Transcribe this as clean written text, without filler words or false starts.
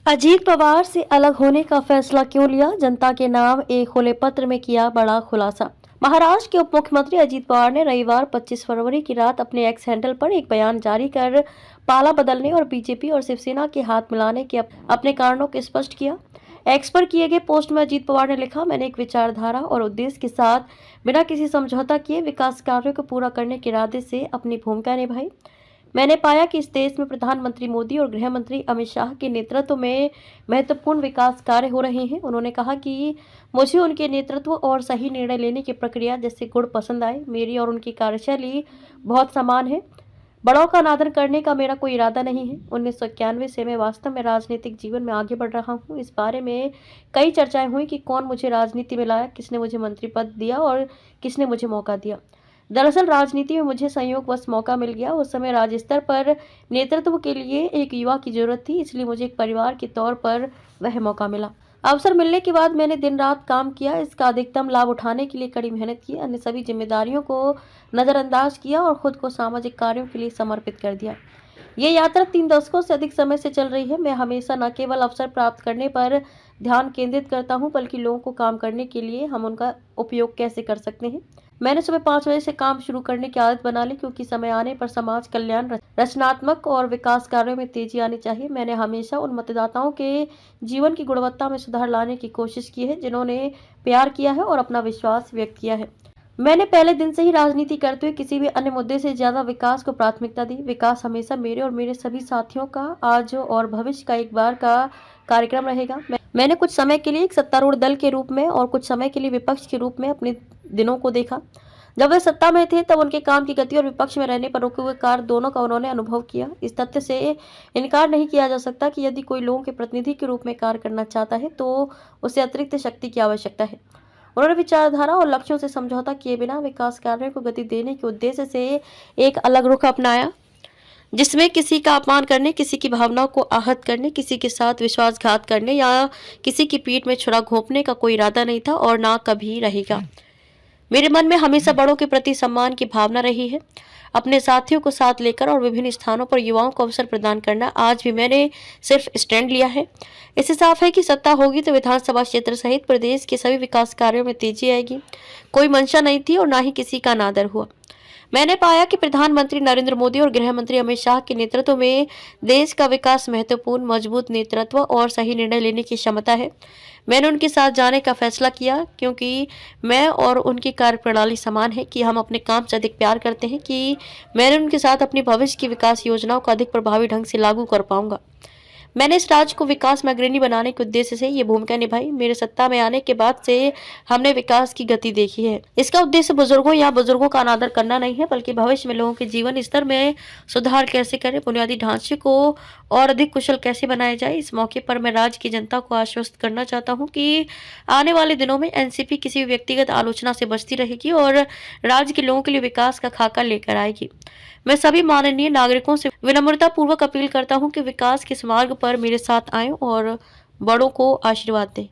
अजीत पवार से अलग होने का फैसला क्यों लिया? जनता के नाम एक खुले पत्र में किया बड़ा खुलासा। महाराष्ट्र के उप मुख्यमंत्री अजीत पवार ने रविवार 25 फरवरी की रात अपने एक्स हैंडल पर एक बयान जारी कर पाला बदलने और बीजेपी और शिवसेना के हाथ मिलाने के अपने कारणों को स्पष्ट किया। एक्स पर किए गए पोस्ट में अजीत पवार ने लिखा, मैंने एक विचारधारा और उद्देश्य के साथ बिना किसी समझौता किए विकास कार्यों को पूरा करने के इरादे से अपनी भूमिका निभाई। मैंने पाया कि इस देश में प्रधानमंत्री मोदी और गृह मंत्री अमित शाह के नेतृत्व में महत्वपूर्ण विकास कार्य हो रहे हैं। उन्होंने कहा कि मुझे उनके नेतृत्व और सही निर्णय लेने की प्रक्रिया जैसे गुण पसंद आए। मेरी और उनकी कार्यशैली बहुत समान है। बड़ों का अनादर करने का मेरा कोई इरादा नहीं है। 1991 से मैं वास्तव में राजनीतिक जीवन में आगे बढ़ रहा हूँ। इस बारे में कई चर्चाएं हुई कि कौन मुझे राजनीति में लाया, किसने मुझे मंत्री पद दिया और किसने मुझे मौका दिया। दरअसल राजनीति में मुझे संयोगवश मौका मिल गया। उस समय राज्य स्तर पर नेतृत्व के लिए एक युवा की जरूरत थी, इसलिए मुझे एक परिवार के तौर पर वह मौका मिला। अवसर मिलने के बाद मैंने दिन रात काम किया, इसका अधिकतम लाभ उठाने के लिए कड़ी मेहनत की, अन्य सभी जिम्मेदारियों को नजरअंदाज किया और खुद को सामाजिक कार्यों के लिए समर्पित कर दिया। ये यात्रा 3 दशकों से अधिक समय से चल रही है। मैं हमेशा न केवल अवसर प्राप्त करने पर ध्यान केंद्रित करता हूं, बल्कि लोगों को काम करने के लिए हम उनका उपयोग कैसे कर सकते हैं। मैंने सुबह 5 बजे से काम शुरू करने की आदत बना ली, क्योंकि समय आने पर समाज कल्याण, रचनात्मक और विकास कार्यों में तेजी आनी चाहिए। मैंने हमेशा उन मतदाताओं के जीवन की गुणवत्ता में सुधार लाने की कोशिश की है जिन्होंने प्यार किया है और अपना विश्वास व्यक्त किया है। मैंने पहले दिन से ही राजनीति करते हुए किसी भी अन्य मुद्दे से ज्यादा विकास को प्राथमिकता दी। विकास हमेशा मेरे और मेरे सभी साथियों का आज और भविष्य का एक बार का कार्यक्रम रहेगा। मैंने कुछ समय के लिए एक सत्तारूढ़ दल के रूप में और कुछ समय के लिए विपक्ष के रूप में अपने दिनों को देखा। जब वे सत्ता में थे तब उनके काम की गति और विपक्ष में रहने पर रुके हुए कार्य दोनों का उन्होंने अनुभव किया। इस तथ्य से इनकार नहीं किया जा सकता कि यदि कोई लोगों के प्रतिनिधि के रूप में कार्य करना चाहता है तो उसे अतिरिक्त शक्ति की आवश्यकता है। उन्होंने विचारधारा और लक्ष्यों से समझौता किए बिना विकास कार्यों को गति देने के उद्देश्य से एक अलग रुख अपनाया, जिसमें किसी का अपमान करने, किसी की भावनाओं को आहत करने, किसी के साथ विश्वासघात करने या किसी की पीठ में छुरा घोंपने का कोई इरादा नहीं था और ना कभी रहेगा। मेरे मन में हमेशा बड़ों के प्रति सम्मान की भावना रही है। अपने साथियों को साथ लेकर और विभिन्न स्थानों पर युवाओं को अवसर प्रदान करना, आज भी मैंने सिर्फ स्टैंड लिया है। इससे साफ है कि सत्ता होगी तो विधानसभा क्षेत्र सहित प्रदेश के सभी विकास कार्यों में तेजी आएगी। कोई मंशा नहीं थी और ना ही किसी का अनादर हुआ। मैंने पाया कि प्रधानमंत्री नरेंद्र मोदी और गृह मंत्री अमित शाह के नेतृत्व में देश का विकास महत्वपूर्ण, मजबूत नेतृत्व और सही निर्णय लेने की क्षमता है। मैंने उनके साथ जाने का फैसला किया, क्योंकि मैं और उनकी कार्यप्रणाली समान है कि हम अपने काम से अधिक प्यार करते हैं कि मैंने उनके साथ अपनी भविष्य की विकास योजनाओं को अधिक प्रभावी ढंग से लागू कर पाऊंगा। मैंने इस राज्य को विकास में अग्रणी बनाने के उद्देश्य से ये भूमिका निभाई। मेरे सत्ता में आने के बाद से हमने विकास की गति देखी है। इसका उद्देश्य बुजुर्गों का अनादर करना नहीं है, बल्कि भविष्य में लोगों के जीवन स्तर में सुधार कैसे करें, बुनियादी ढांचे को और अधिक कुशल कैसे बनाया जाए। इस मौके पर मैं राज्य की जनता को आश्वस्त करना चाहता हूँ कि आने वाले दिनों में एनसीपी किसी भी व्यक्तिगत आलोचना से बचती रहेगी और राज्य के लोगों के लिए विकास का खाका लेकर आएगी। मैं सभी माननीय नागरिकों से विनम्रता पूर्वक अपील करता हूं कि विकास के इस मार्ग पर मेरे साथ आएं और बड़ों को आशीर्वाद दें।